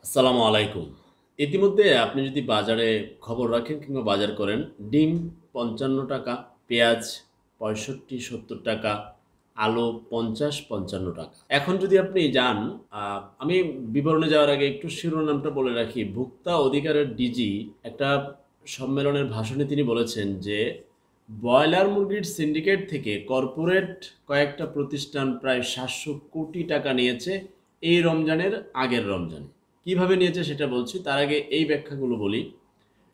আসসালামু আলাইকুম। ইতিমধ্যে আপনি যদি বাজারে খবর রাখেন কিংবা বাজার করেন, ডিম ৳৫৫, পেঁয়াজ ৳৬৫-৭০, আলু ৳৫০-৫৫। এখন যদি আপনি যান, আ আমি বিবরণে যাওয়ার আগে একটু শিরোনামটা বলে রাখি। ভোক্তা অধিকারের ডিজি একটা সম্মেলনের ভাষণে তিনি বলেছেন যে, ব্রয়লার মুরগির সিন্ডিকেট থেকে কর্পোরেট কয়েকটা প্রতিষ্ঠান প্রায় ৳৭০০ কোটি নিয়েছে এই রমজানের আগের রমজানে। কিভাবে নিয়েছে সেটা বলছি। তার আগে এই ব্যাখ্যাগুলো বলি।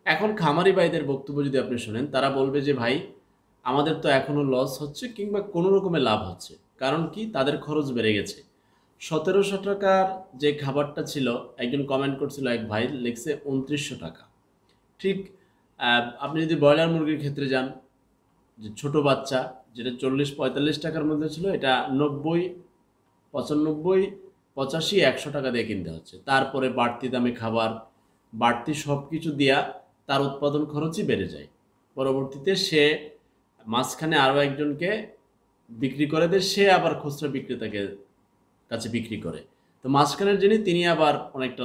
এখন খামারি ভাইদের বক্তব্য যদি আপনি শোনেন, তারা বলবে যে, "ভাই, আমাদের তো এখনো লস হচ্ছে কিংবা কোনো রকমে লাভ হচ্ছে।" কারণ কি? তাদের খরচ বেড়ে গেছে। ৳১৭০০ র যে খাবারটা ছিল, একজন কমেন্ট করছিল, এক ভাই লিখছে ৳২৯০০। ঠিক আ আপনি যদি ব্রয়লার মুরগির ক্ষেত্রে যান, যে ছোট বাচ্চা যেটা ৳৪০-৪৫ র মধ্যে ছিল, এটা ৯০, ৯৫, ৮৫, ৳১০০ দিয়ে কিনতে হচ্ছে। তারপরে বাড়তি দামে খাবার, বাড়তি সবকিছু দিয়া তার উৎপাদন খরচই বেড়ে যায়। পরবর্তীতে সে মাঝখানে আরো একজনকে বিক্রি করে দেয়, সে আবার খুচরা বিক্রেতাকে কাছে বিক্রি করে। তো মাঝখানের যিনি, তিনি আবার অনেকটা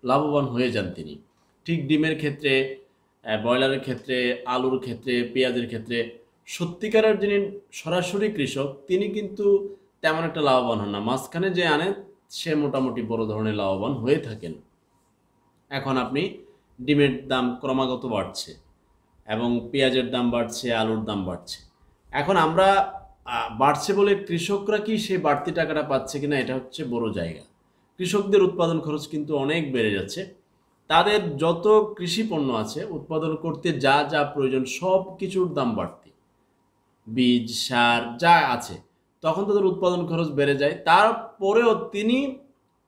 লাভবান হয়ে যান তিনি। ঠিক ডিমের ক্ষেত্রে, ব্রয়লারের ক্ষেত্রে, আলুর ক্ষেত্রে, পেঁয়াজের ক্ষেত্রে সত্যিকারের যিনি সরাসরি কৃষক, তিনি কিন্তু তেমন একটা লাভবান হন না। মাঝখানে যে আনে, সে মোটামুটি বড় ধরনের লাভবান হয়ে থাকেন। এখন আপনি ডিমের দাম ক্রমাগত বাড়ছে এবং পেঁয়াজের দাম বাড়ছে, আলুর দাম বাড়ছে। এখন আমরা বাড়ছে বলে কৃষকরা কি সেই বাড়তি টাকাটা পাচ্ছে কিনা, এটা হচ্ছে বড় জায়গা। কৃষকদের উৎপাদন খরচ কিন্তু অনেক বেড়ে যাচ্ছে। তাদের যত কৃষি পণ্য আছে, উৎপাদন করতে যা, যা প্রয়োজন সব কিছুর দাম বাড়তি। বীজ, সার যা আছে, তখন তাদের উৎপাদন খরচ বেড়ে যায়। তারপরেও তিনি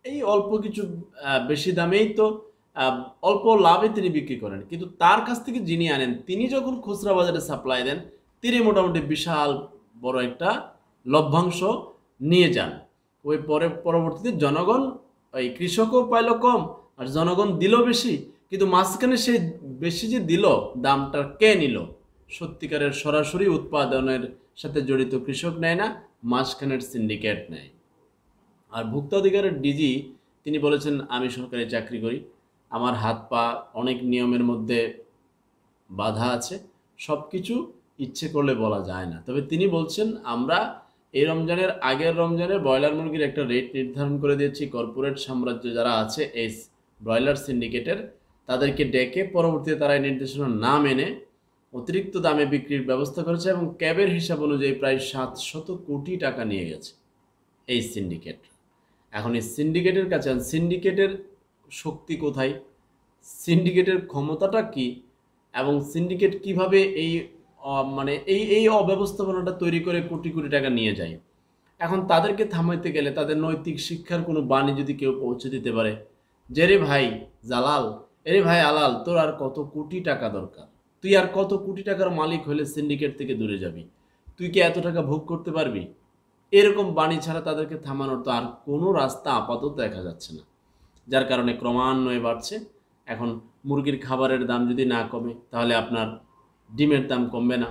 এই অল্প কিছু বেশি দামেই তো আ অল্প লাভে তিনি বিক্রি করেন। কিন্তু তার কাছ থেকে যিনি আনেন, তিনি যখন খুচরা বাজারে সাপ্লাই দেন, তিনি মোটামুটি বিশাল বড় একটা লভ্যাংশ নিয়ে যান। ওই পরবর্তীতে জনগণ, ওই কৃষকও পাইল কম আর জনগণ দিল বেশি। কিন্তু মাঝখানে সেই বেশি যে দিল, দামটা কে নিল? সত্যিকারের সরাসরি উৎপাদনের সাথে জড়িত কৃষক নেয় না, মাঝখানের সিন্ডিকেট নেয়। আর ভোক্তা অধিকারের ডিজি তিনি বলেছেন, "আমি সরকারি চাকরি করি। আমার হাত পা অনেক নিয়মের মধ্যে বাধা আছে। সবকিছু ইচ্ছে করলে বলা যায় না।" তবে তিনি বলছেন, "আমরা এই রমজানের আগের রমজানে ব্রয়লার মুরগির একটা রেট নির্ধারণ করে দিয়েছি। কর্পোরেট সাম্রাজ্য যারা আছে এই ব্রয়লার সিন্ডিকেটের, তাদেরকে ডেকে পরবর্তীতে তারা এই নির্দেশনা না মেনে অতিরিক্ত দামে বিক্রির ব্যবস্থা করেছে এবং ক্যাবের হিসাব অনুযায়ী প্রায় ৳৭০০ কোটি নিয়ে গেছে এই সিন্ডিকেট।" এখন এই সিন্ডিকেটের কাছে, সিন্ডিকেটের শক্তি কোথায়? সিন্ডিকেটের ক্ষমতাটা কি? এবং সিন্ডিকেট কিভাবে এই মানে এই অব্যবস্থাপনাটা তৈরি করে কোটি, কোটি টাকা নিয়ে যায়? এখন তাদেরকে থামাইতে গেলে তাদের নৈতিক শিক্ষার কোনো বাণী যদি কেউ পৌঁছে দিতে পারে, যে, "রে ভাই জালাল, এরে ভাই আলাল, তোর আর কত কোটি টাকা দরকার? তুই আর কত কোটি টাকার মালিক হলে সিন্ডিকেট থেকে দূরে যাবি? তুই কি এত টাকা ভোগ করতে পারবি?" এরকম বাণী ছাড়া তাদেরকে থামানোর তো আর কোনো রাস্তা আপাতত দেখা যাচ্ছে না। যার কারণে ক্রমান্বয়ে বাড়ছে। এখন মুরগির খাবারের দাম যদি না কমে, তাহলে আপনার ডিমের দাম কমবে না।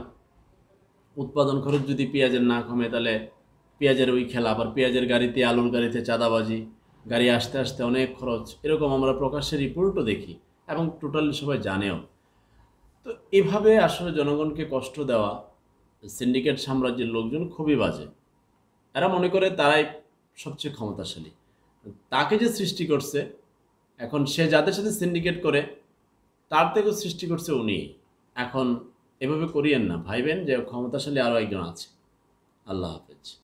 উৎপাদন খরচ যদি পেঁয়াজের না কমে, তাহলে পেঁয়াজের ওই খেলা, আবার পেঁয়াজের গাড়িতে, আলুর গাড়িতে চাঁদাবাজি, গাড়ি আসতে, আসতে অনেক খরচ। এরকম আমরা প্রকাশ্যে রিপোর্টও দেখি এবং টোটালি সবাই জানেও। তো এভাবে আসলে জনগণকে কষ্ট দেওয়া সিন্ডিকেট সাম্রাজ্যের লোকজন খুবই বাজে। এরা মনে করে তারাই সবচেয়ে ক্ষমতাশালী। তাকে যে সৃষ্টি করছে, এখন সে যাদের সাথে সিন্ডিকেট করে, তার থেকেও সৃষ্টি করছে উনি। এখন এভাবে করিয়েন না। ভাইবেন যে ক্ষমতাশালী আরো একজন আছে। আল্লাহ হাফেজ।